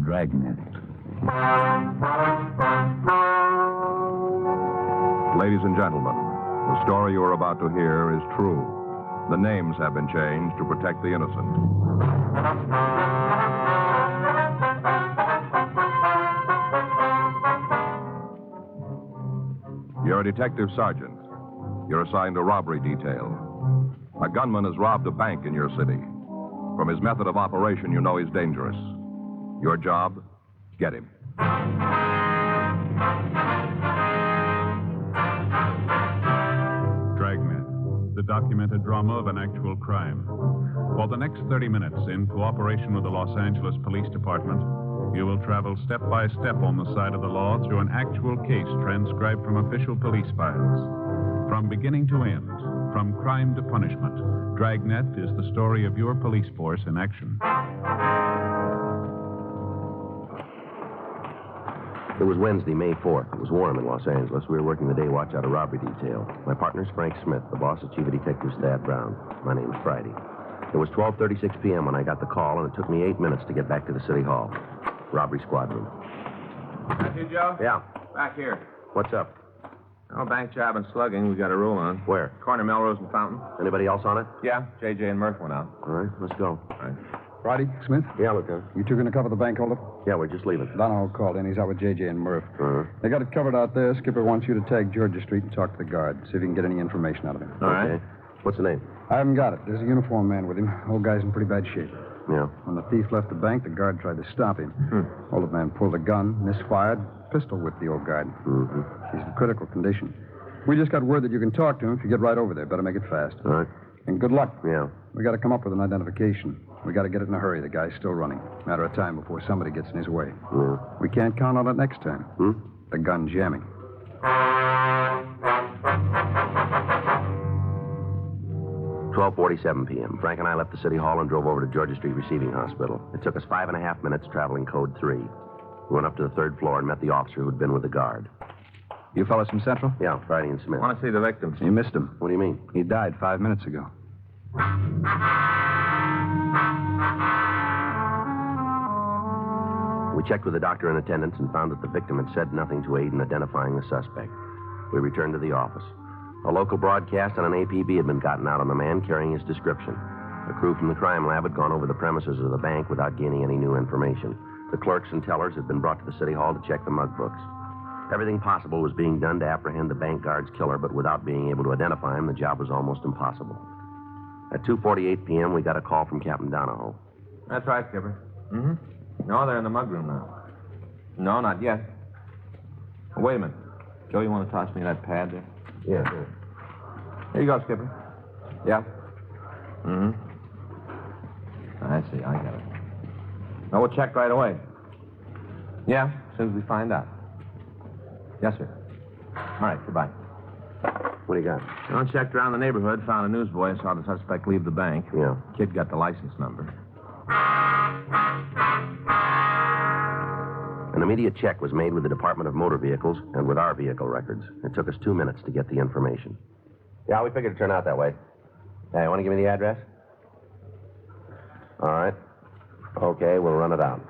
Dragnet. Ladies and gentlemen, the story you are about to hear is true. The names have been changed to protect the innocent. You're a detective sergeant. You're assigned a robbery detail. A gunman has robbed a bank in your city. From his method of operation, you know he's dangerous. Your job, get him. Dragnet, the documented drama of an actual crime. For the next 30 minutes, in cooperation with the Los Angeles Police Department, you will travel step by step on the side of the law through an actual case transcribed from official police files. From beginning to end, from crime to punishment, Dragnet is the story of your police force in action. It was Wednesday, May 4th. It was warm in Los Angeles. We were working the day watch out of robbery detail. My partner's Frank Smith. The boss is Chief of Detectives Thad Brown. My name's Friday. It was 12:36 p.m. when I got the call, and it took me 8 minutes to get back to the city hall. Robbery squad room. That's you, Joe? Yeah. Back here. What's up? Oh, bank job and slugging. We got a rule on. Where? Corner Melrose and Fountain. Anybody else on it? Yeah, J.J. and Murph went out. All right, let's go. All right. Friday, Smith? Yeah, Lieutenant. You two going to cover the bank holdup? Yeah, we're just leaving. Donahoe called in. He's out with J.J. and Murph. Uh-huh. They got it covered out there. Skipper wants you to tag Georgia Street and talk to the guard. See if you can get any information out of him. All right. Okay. What's the name? I haven't got it. There's a uniformed man with him. Old guy's in pretty bad shape. Yeah. When the thief left the bank, the guard tried to stop him. Old man pulled a gun, misfired, pistol whipped the old guard. Mm-hmm. He's in critical condition. We just got word that you can talk to him if you get right over there. Better make it fast. All right. And good luck. Yeah. We got to come up with an identification. We got to get it in a hurry. The guy's still running. Matter of time before somebody gets in his way. Yeah. We can't count on it next time. The gun jamming. 12:47 p.m. Frank and I left the city hall and drove over to Georgia Street Receiving Hospital. It took us 5.5 minutes traveling code 3. We went up to the third floor and met the officer who'd been with the guard. You fellas from Central? Yeah, Friday and Smith. I want to see the victims. You missed him. What do you mean? He died 5 minutes ago. We checked with the doctor in attendance and found that the victim had said nothing to aid in identifying the suspect. We returned to the office. A local broadcast on an APB had been gotten out on the man carrying his description. A crew from the crime lab had gone over the premises of the bank without gaining any new information. The clerks and tellers had been brought to the city hall to check the mug books. Everything possible was being done to apprehend the bank guard's killer, but without being able to identify him, the job was almost impossible. At 2:48 p.m., we got a call from Captain Donahoe. That's right, Skipper. Mm-hmm. No, they're in the mug room now. No, not yet. Oh, wait a minute. Joe, you want to toss me that pad there? Yeah, sure. Here you go, Skipper. Yeah? Mm-hmm. I see. I got it. No, we'll check right away. Yeah, as soon as we find out. Yes, sir. All right, goodbye. What do you got? John checked around the neighborhood, found a newsboy, saw the suspect leave the bank. Yeah. Kid got the license number. An immediate check was made with the Department of Motor Vehicles and with our vehicle records. It took us 2 minutes to get the information. Yeah, we figured it'd turn out that way. Hey, want to give me the address? All right. Okay, we'll run it out.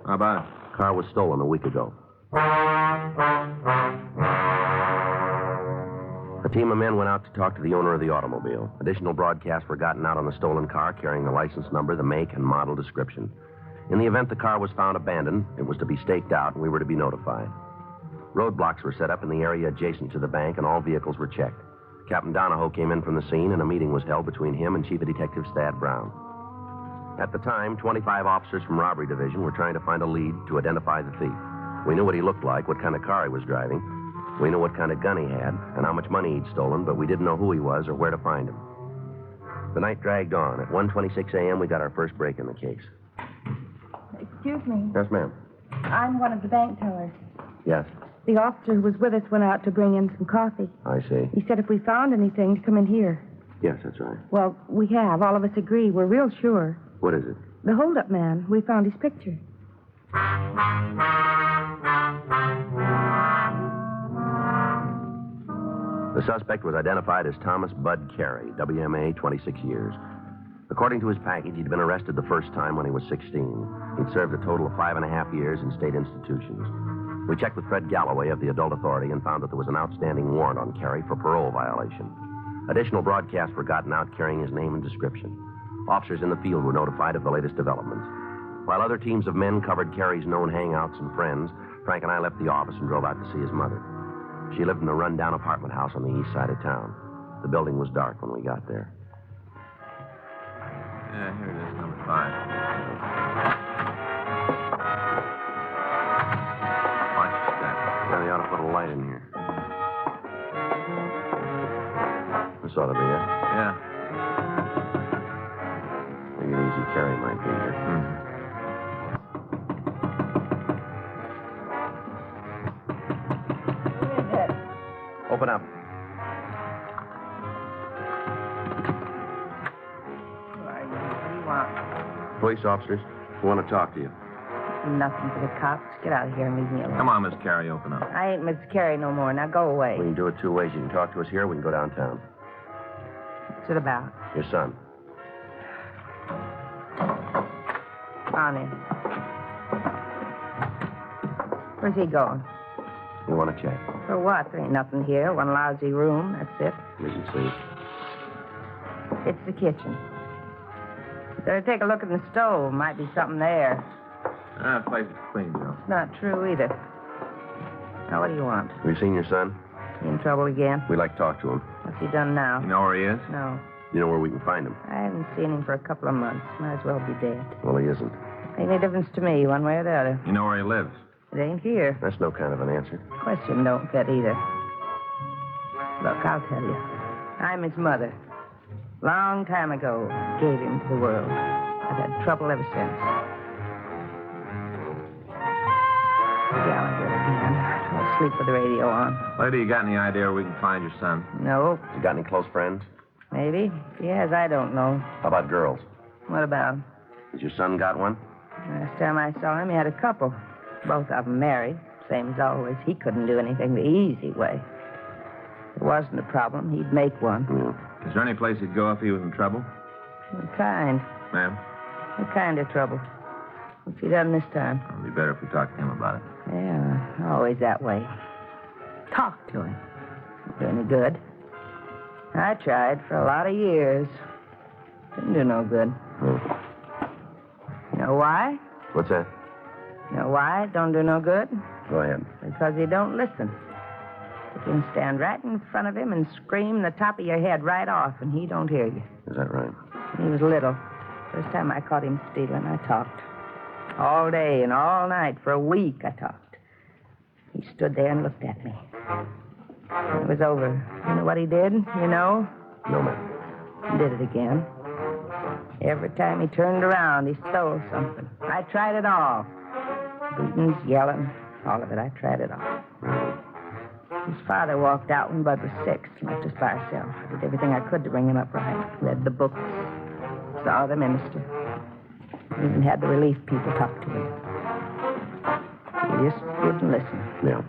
How about it? Car was stolen a week ago. A team of men went out to talk to the owner of the automobile. Additional broadcasts were gotten out on the stolen car carrying the license number, the make, and model description. In the event the car was found abandoned, it was to be staked out, and we were to be notified. Roadblocks were set up in the area adjacent to the bank, and all vehicles were checked. Captain Donahoe came in from the scene, and a meeting was held between him and Chief of Detectives Thad Brown. At the time, 25 officers from Robbery Division were trying to find a lead to identify the thief. We knew what he looked like, what kind of car he was driving. We knew what kind of gun he had and how much money he'd stolen, but we didn't know who he was or where to find him. The night dragged on. At 1:26 a.m., we got our first break in the case. Excuse me. Yes, ma'am. I'm one of the bank tellers. Yes, The officer who was with us went out to bring in some coffee. I see. He said if we found anything, to come in here. Yes, that's right. Well, we have. All of us agree. We're real sure. What is it? The hold-up man. We found his picture. The suspect was identified as Thomas Bud Carey, WMA, 26 years. According to his package, he'd been arrested the first time when he was 16. He'd served a total of 5.5 years in state institutions. We checked with Fred Galloway of the Adult Authority and found that there was an outstanding warrant on Carey for parole violation. Additional broadcasts were gotten out carrying his name and description. Officers in the field were notified of the latest developments. While other teams of men covered Carey's known hangouts and friends, Frank and I left the office and drove out to see his mother. She lived in a rundown apartment house on the east side of town. The building was dark when we got there. Yeah, here it is, number 5. Watch your step. Yeah, they ought to put a light in here. This ought to be it. Yeah. Maybe an easy carry might be here. Open up. What do you want? Police officers, we want to talk to you. Nothing for the cops. Get out of here and leave me alone. Come on, Miss Carey, open up. I ain't Miss Carey no more. Now go away. We can do it 2 ways. You can talk to us here, or we can go downtown. What's it about? Your son. On in. Where's he going? We want to check. For what? There ain't nothing here. One lousy room. That's it. We can see. It's the kitchen. Better take a look in the stove. Might be something there. The place is clean, Joe. It's not true either. Now, what do you want? Have you seen your son? He in trouble again? We'd like to talk to him. What's he done now? You know where he is? No. You know where we can find him? I haven't seen him for a couple of months. Might as well be dead. Well, he isn't. Ain't any difference to me, one way or the other. You know where he lives? It ain't here. That's no kind of an answer. Question don't fit either. Look, I'll tell you. I'm his mother. Long time ago, gave him to the world. I've had trouble ever since. Gallagher again. I'll sleep with the radio on. Lady, you got any idea where we can find your son? No, You got any close friends? maybe. If he has, I don't know. How about girls? What about him? Has your son got one? Last time I saw him, he had a couple. Both of them married. Same as always. He couldn't do anything the easy way. If it wasn't a problem, he'd make one. Yeah. Is there any place he'd go if he was in trouble? What kind? Ma'am? What kind of trouble? What's he done this time? It'd be better if we talked to him about it. Yeah, always that way. Talk to him. Don't do any good. I tried for a lot of years. Didn't do no good. You know why? What's that? You know why it don't do no good? Go ahead. Because he don't listen. You can stand right in front of him and scream the top of your head right off, and he don't hear you. Is that right? When he was little, first time I caught him stealing, I talked. All day and all night for a week, I talked. He stood there and looked at me. When it was over, you know what he did? You know? No, ma'am. He did it again. Every time he turned around, he stole something. I tried it all. Beatings, yelling, all of it. I tried it all. His father walked out when Bud was 6 and left us by ourselves. I did everything I could to bring him up right. Read the books, saw the minister. Even had the relief people talk to him. He just wouldn't listen. Yeah.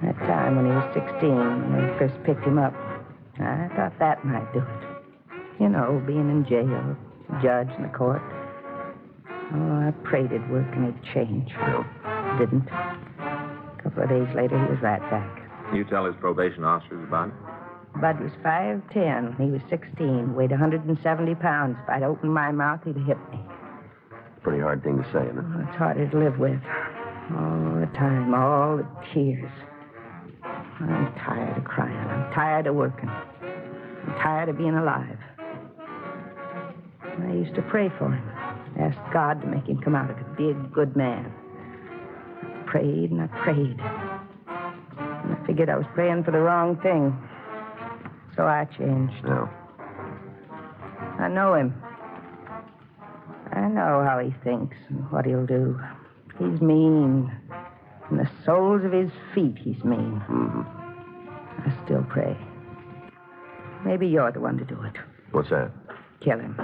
That time when he was 16, when they first picked him up, I thought that might do it. You know, being in jail, judge in the court. Oh, I prayed it'd work and he'd change. Yeah. Didn't. A couple of days later, he was right back. You tell his probation officers about it? Bud was 5'10". He was 16, weighed 170 pounds. If I'd opened my mouth, he'd have hit me. Pretty hard thing to say, isn't it? Oh, it's harder to live with. All the time, all the tears. I'm tired of crying. I'm tired of working. I'm tired of being alive. I used to pray for him. Asked God to make him come out of it, be a good man. I prayed and I prayed. And I figured I was praying for the wrong thing. So I changed. No. I know him. I know how he thinks and what he'll do. He's mean. In the soles of his feet, he's mean. Mm-hmm. I still pray. Maybe you're the one to do it. What's that? Kill him.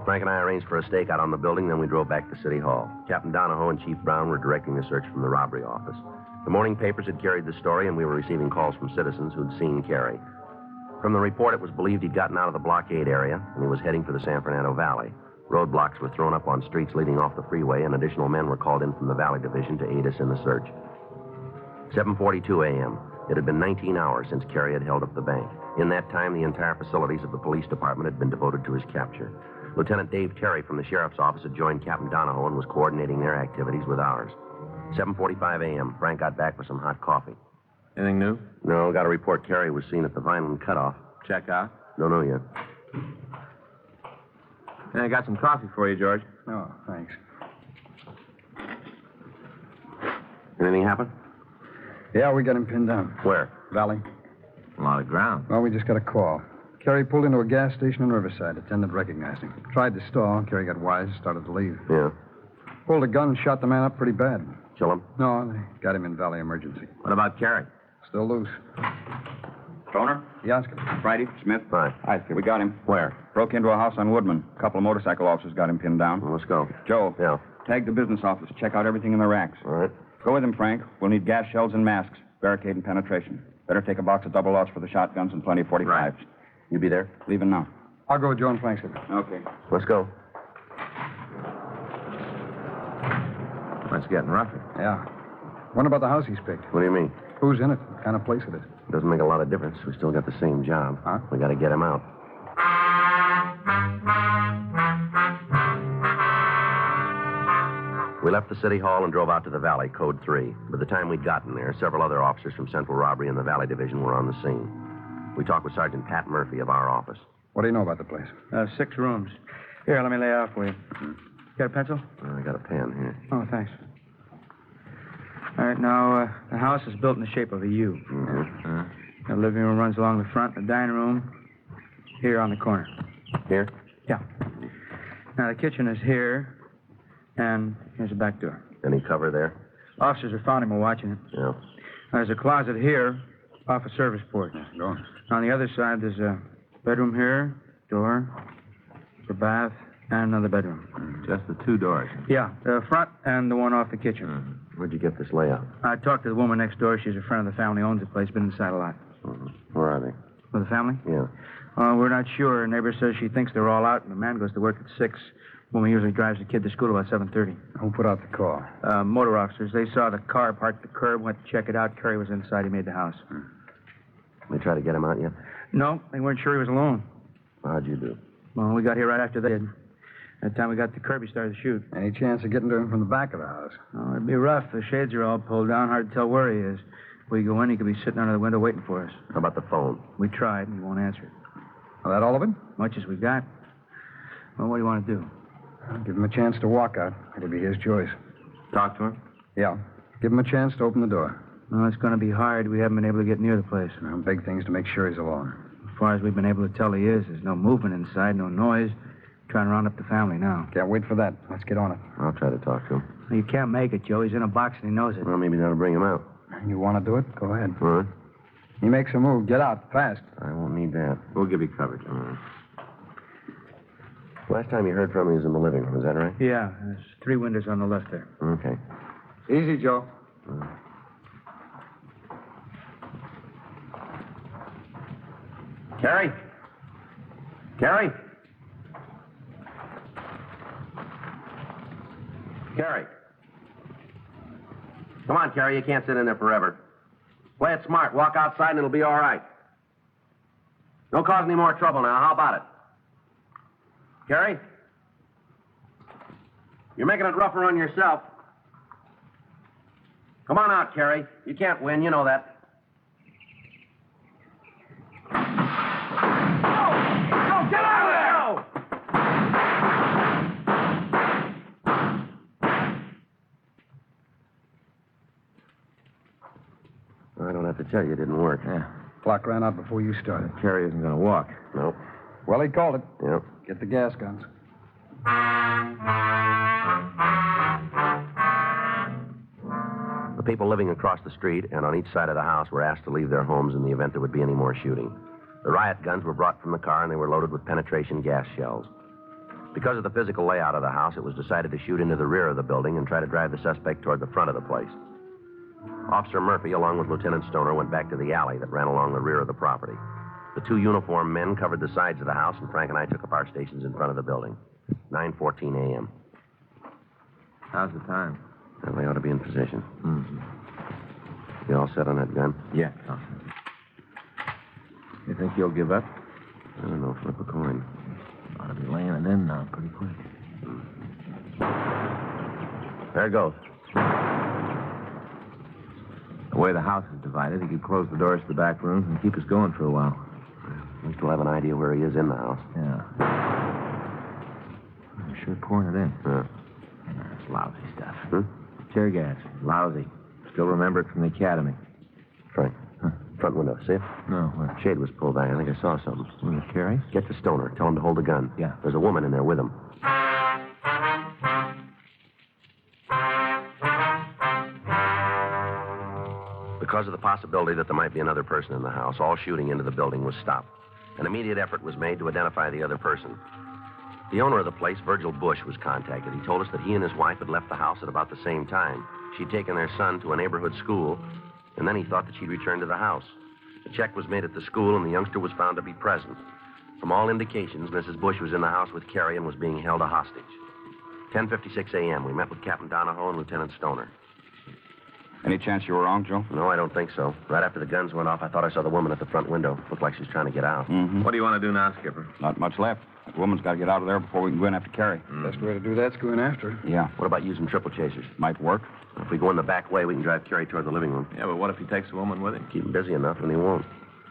Frank Frank and I arranged for a stakeout on the building, then we drove back to City Hall. Captain Donahoe and Chief Brown were directing the search from the robbery office. The morning papers had carried the story, and we were receiving calls from citizens who'd seen Carey. From the report, it was believed he'd gotten out of the blockade area, and he was heading for the San Fernando Valley. Roadblocks were thrown up on streets leading off the freeway, and additional men were called in from the Valley Division to aid us in the search. 7:42 a.m. It had been 19 hours since Carey had held up the bank. In that time, the entire facilities of the police department had been devoted to his capture. Lieutenant Dave Terry from the sheriff's office had joined Captain Donahoe and was coordinating their activities with ours. 7:45 a.m. Frank got back with some hot coffee. Anything new? No, got a report Carey was seen at the Vineland cutoff. Check out. Don't know yet. And I got some coffee for you, George. Oh, thanks. Anything happen? Yeah, we got him pinned down. Where? Valley. A lot of ground. Well, we just got a call. Carey pulled into a gas station in Riverside. Attendant recognized him. Tried to stall. Carey got wise, started to leave. Yeah. Pulled a gun, shot the man up pretty bad. Kill him? No, they got him in Valley Emergency. What about Carey? Still loose. Stoner? Yeah, Skipper. Friday? Smith? Hi. Hi, we got him. Where? Broke into a house on Woodman. A couple of motorcycle officers got him pinned down. Well, let's go. Joe. Yeah. Tag the business office. Check out everything in the racks. All right. Go with him, Frank. We'll need gas shells and masks. Barricade and penetration. Better take a box of double aughts for the shotguns and plenty of 45s. Right. You be there? Leaving now. I'll go with Joe and Frank, Skipper. Okay. Let's go. It's getting rougher. Yeah. Wonder about the house he's picked. What do you mean? Who's in it? What kind of place it is? Doesn't make a lot of difference. We still got the same job. Huh? We got to get him out. We left the city hall and drove out to the valley, code 3. By the time we'd gotten there, several other officers from Central Robbery and the Valley Division were on the scene. We talked with Sergeant Pat Murphy of our office. What do you know about the place? 6 rooms. Here, let me lay out for you. Got a pencil? I got a pen here. Oh, thanks. All right, now, the house is built in the shape of a U. Mm-hmm. The living room runs along the front, the dining room here on the corner. Here? Yeah. Now, the kitchen is here, and here's a back door. Any cover there? Officers are found him while watching it. Yeah. There's a closet here off a service porch. Go on. On the other side, there's a bedroom here, door, the bath, and another bedroom. Just the 2 doors. Yeah, the front and the one off the kitchen. Mm-hmm. Where'd you get this layout? I talked to the woman next door. She's a friend of the family, owns the place, been inside a lot. Mm-hmm. Where are they? With the family? Yeah. We're not sure. Her neighbor says she thinks they're all out, and the man goes to work at 6. Woman usually drives the kid to school about 7:30. Who put out the call? Motor officers. They saw the car parked at the curb, went to check it out. Carey was inside. He made the house. They try to get him out yet? No, they weren't sure he was alone. How'd you do? Well, we got here right after they did. By the time we got to the curb, he started to shoot. Any chance of getting to him from the back of the house? Oh, it'd be rough. The shades are all pulled down. Hard to tell where he is. If we go in, he could be sitting under the window waiting for us. How about the phone? We tried, and he won't answer it. Well, that all of it? Much as we got. Well, what do you want to do? I'll give him a chance to walk out. It'll be his choice. Talk to him? Yeah. Give him a chance to open the door. Well, it's going to be hard. We haven't been able to get near the place. Big things to make sure he's alone. As far as we've been able to tell, he is. There's no movement inside, no noise. Trying to round up the family now. Can't wait for that. Let's get on it. I'll try to talk to him. You can't make it, Joe. He's in a box and he knows it. Well, maybe that'll bring him out. You want to do it? Go ahead. All right. He makes a move. Get out, fast. I won't need that. We'll give you coverage. Last time you heard from me was in the living room, is that right? Yeah, there's 3 windows on the left there. Okay. Easy, Joe. Carrie? Carrie? Carrie. Come on, Carrie. You can't sit in there forever. Play it smart. Walk outside and it'll be all right. Don't cause any more trouble now. How about it? Carrie? You're making it rougher on yourself. Come on out, Carrie. You can't win. You know that. Go! Get out of there! I don't have to tell you, it didn't work. Yeah. Clock ran out before you started. Carey isn't going to walk. Nope. Well, he called it. Yep. Get the gas guns. The people living across the street and on each side of the house were asked to leave their homes in the event there would be any more shooting. The riot guns were brought from the car and they were loaded with penetration gas shells. Because of the physical layout of the house, it was decided to shoot into the rear of the building and try to drive the suspect toward the front of the place. Officer Murphy, along with Lieutenant Stoner, went back to the alley that ran along the rear of the property. The two uniformed men covered the sides of the house, and Frank and I took up our stations in front of the building. 9:14 a.m. How's the time? Well, they ought to be in position. Mm-hmm. You all set on that gun? Yeah. You think you'll give up? I don't know. Flip a coin. Ought to be laying it in now pretty quick. There it goes. The way the house is divided, he could close the doors to the back rooms and keep us going for a while. We still have an idea where he is in the house. Yeah. They're sure pouring it in. Yeah. That's lousy stuff. Tear gas. Lousy. Still remember it from the academy. Frank. Front window. See it? No, where? Shade was pulled back. I think I saw something. Was it Carrie? Get to Stoner. Tell him to hold the gun. Yeah. There's a woman in there with him. Because of the possibility that there might be another person in the house, all shooting into the building was stopped. An immediate effort was made to identify the other person. The owner of the place, Virgil Bush, was contacted. He told us that he and his wife had left the house at about the same time. She'd taken their son to a neighborhood school, and then he thought that she'd returned to the house. A check was made at the school, and the youngster was found to be present. From all indications, Mrs. Bush was in the house with Carrie and was being held a hostage. 10:56 a.m. We met with Captain Donahoe and Lieutenant Stoner. Any chance you were wrong, Joe? No, I don't think so. Right after the guns went off, I thought I saw the woman at the front window. Looked like she was trying to get out. Mm-hmm. What do you want to do now, Skipper? Not much left. The woman's got to get out of there before we can go in after Carrie. Best way to do that's go in after her. Yeah. What about using triple chasers? Might work. If we go in the back way, we can drive Carrie toward the living room. Yeah, but what if he takes the woman with him? Keep him busy enough, and he won't.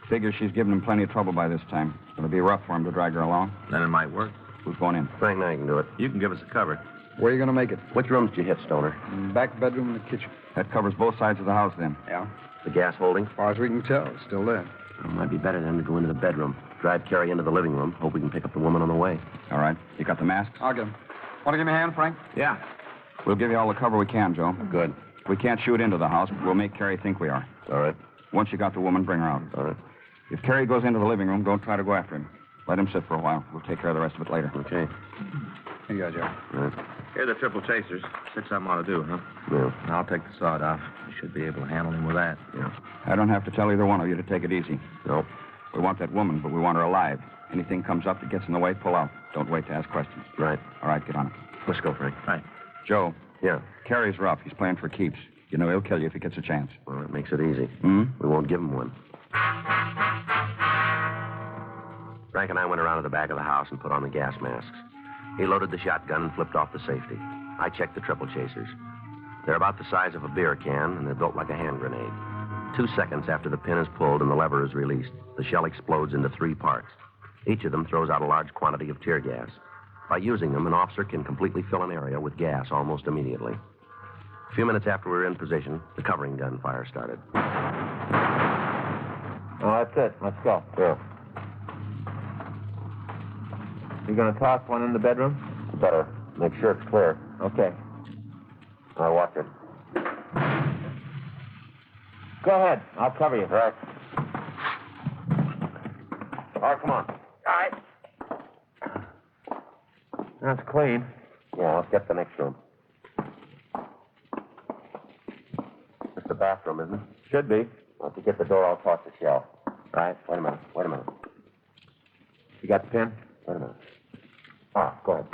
Figures she's given him plenty of trouble by this time. It'll be rough for him to drag her along. Then it might work. Who's going in? Frank and I can do it. You can give us a cover. Where are you going to make it? Which rooms did you hit, Stoner? Back bedroom and the kitchen. That covers both sides of the house, then. Yeah. The gas holding? As far as we can tell, it's still there. It might be better then to go into the bedroom. Drive Carrie into the living room. Hope we can pick up the woman on the way. All right. You got the masks? I'll get him. Want to give me a hand, Frank? Yeah. We'll give you all the cover we can, Joe. Good. We can't shoot into the house, but we'll make Carrie think we are. All right. Once you got the woman, bring her out. All right. If Carrie goes into the living room, don't try to go after him. Let him sit for a while. We'll take care of the rest of it later. Okay. Here you go, Joe. All right. Here are the triple chasers. Six of them ought to do, huh? Yeah. I'll take the sawed off. You should be able to handle him with that. Yeah. I don't have to tell either one of you to take it easy. No. We want that woman, but we want her alive. Anything comes up that gets in the way, pull out. Don't wait to ask questions. Right. All right, get on it. Let's go, Frank. Right. Joe, Yeah. Carrie's rough. He's playing for keeps. You know he'll kill you if he gets a chance. Well, that makes it easy. Hmm? We won't give him one. Frank and I went around to the back of the house and put on the gas masks. He loaded the shotgun and flipped off the safety. I checked the triple chasers. They're about the size of a beer can, and they're built like a hand grenade. 2 seconds after the pin is pulled and the lever is released, the shell explodes into 3 parts. Each of them throws out a large quantity of tear gas. By using them, an officer can completely fill an area with gas almost immediately. A few minutes after we were in position, the covering gun fire started. Oh, that's it. Let's go. Yeah. You going to toss one in the bedroom? Better. Make sure it's clear. Okay. I'll watch it. Go ahead. I'll cover you. Right. All right, come on. All right. That's clean. Yeah, let's get to the next room. It's the bathroom, isn't it? Should be. Once you get the door, I'll toss the shell. Right. Wait a minute. You got the pin? Wait a minute. Ah, go ahead.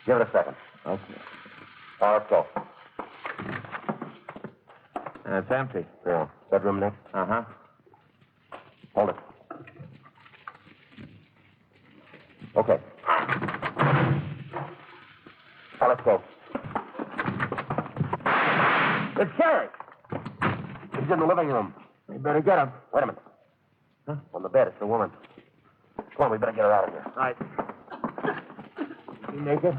Give it a second. Okay. Let's go. And it's empty. Yeah. Bedroom next. Uh-huh. Hold it. Okay. Now, let's go. It's Carrie. He's in the living room. We better get him. Wait a minute. Huh? On the bed, it's the woman. Come on, we better get her out of here. Right. You naked?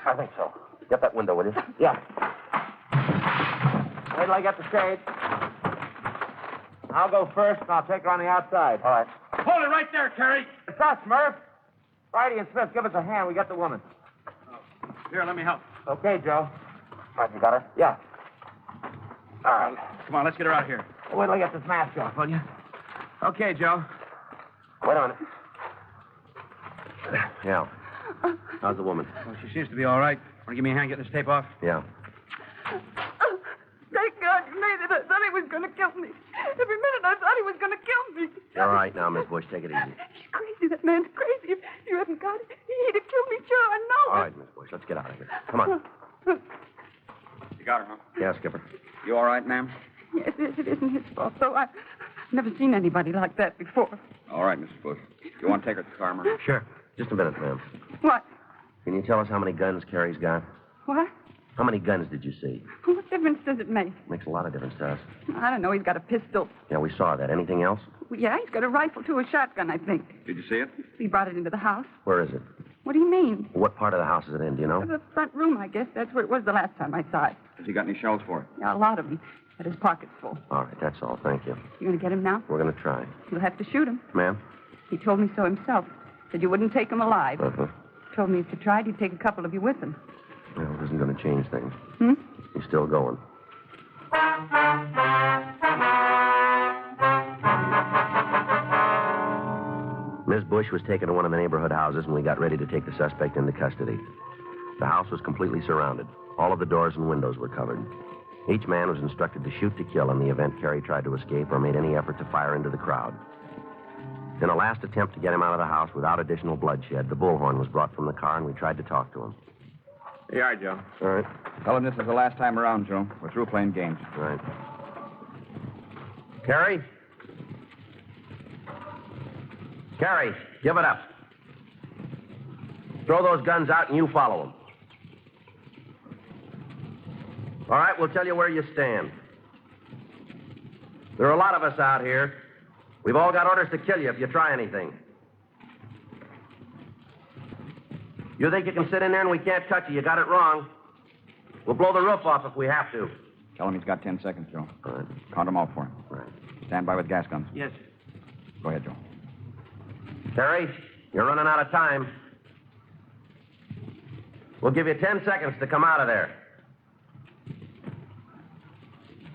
I think so. Get that window, will you? Yeah. Wait till I get the shade. I'll go first, and I'll take her on the outside. All right. Hold it right there, Carrie. It's us, Murph. Friday and Smith, give us a hand. We got the woman. Here, let me help. Okay, Joe. All right, you got her? Yeah. All right. Come on, let's get her out here. Wait till I get this mask off, will you? Okay, Joe. Wait a minute. Yeah. How's the woman? Well, she seems to be all right. Want to give me a hand getting this tape off? Yeah. Thank God you made it. I thought he was going to kill me. Every minute I thought he was going to kill me. You're all right now, Miss Bush. Take it easy. He's crazy. That man's crazy. If you hadn't got it, he'd have killed me, sure. I know. All right, Miss Bush. Let's get out of here. Come on. You got her, huh? Yeah, Skipper. You all right, ma'am? Yes, it isn't his fault, though. I've never seen anybody like that before. All right, Mrs. Bush. You want to take her to the car, ma'am? Sure. Just a minute, ma'am. What? Can you tell us how many guns Carrie's got? What? How many guns did you see? What difference does it make? Makes a lot of difference to us. I don't know. He's got a pistol. Yeah, we saw that. Anything else? Well, yeah, he's got a rifle, too, a shotgun, I think. Did you see it? He brought it into the house. Where is it? What do you mean? What part of the house is it in? Do you know? The front room, I guess. That's where it was the last time I saw it. Has he got any shells for it? Yeah, a lot of them. But his pocket's full. All right, that's all. Thank you. You going to get him now? We're going to try. You'll have to shoot him. Ma'am? He told me so himself. Said you wouldn't take him alive. Uh-huh. Told me if you tried, he'd take a couple of you with him. Well, it isn't going to change things. Hmm? He's still going. Miss Bush was taken to one of the neighborhood houses, and we got ready to take the suspect into custody. The house was completely surrounded. All of the doors and windows were covered. Each man was instructed to shoot to kill in the event Carrie tried to escape or made any effort to fire into the crowd. In a last attempt to get him out of the house without additional bloodshed, the bullhorn was brought from the car, and we tried to talk to him. Here you are, Joe. All right. Tell him this is the last time around, Joe. We're through playing games. All right. Carrie? Carrie, give it up. Throw those guns out and you follow them. All right, we'll tell you where you stand. There are a lot of us out here. We've all got orders to kill you if you try anything. You think you can sit in there and we can't touch you? You got it wrong. We'll blow the roof off if we have to. Tell him he's got 10 seconds, Joe. All right. Count them off for him. All right. Stand by with gas guns. Yes. Go ahead, Joe. Terry, you're running out of time. We'll give you 10 seconds to come out of there.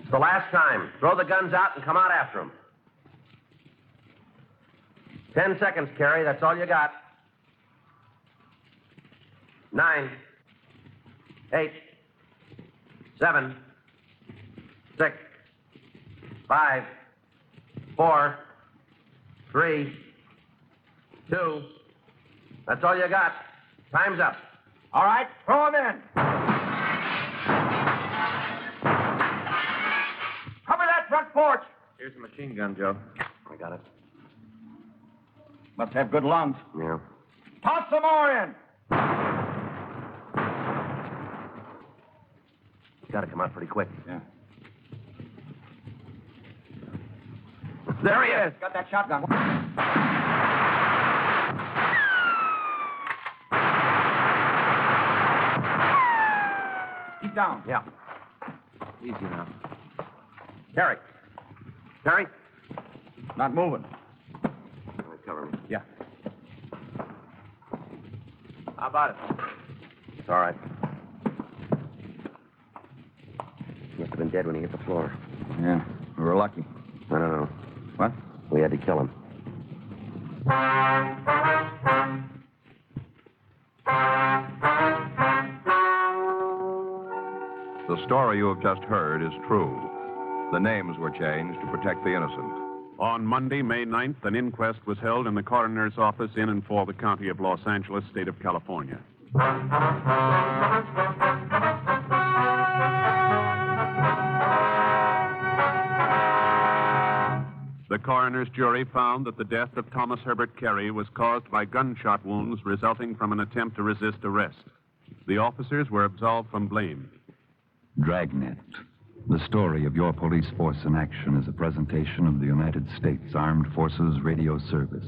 It's the last time. Throw the guns out and come out after them. 10 seconds, Carrie. That's all you got. 9, 8, 7, 6, 5, 4, 3, 2. That's all you got. Time's up. All right, throw him in. Cover that front porch. Here's a machine gun, Joe. I got it. Must have good lungs. Yeah. Toss some more in. Got to come out pretty quick. Yeah. There he is. Got that shotgun. He's down. Yeah. Easy now. Terry. Terry? Not moving. All right, cover me. Yeah. How about it? It's all right. Must have been dead when he hit the floor. Yeah, we were lucky. I don't know. What? We had to kill him. The story you have just heard is true. The names were changed to protect the innocent. On Monday, May 9th, an inquest was held in the coroner's office in and for the county of Los Angeles, state of California. The coroner's jury found that the death of Thomas Herbert Carey was caused by gunshot wounds resulting from an attempt to resist arrest. The officers were absolved from blame. Dragnet. The story of your police force in action is a presentation of the United States Armed Forces Radio Service.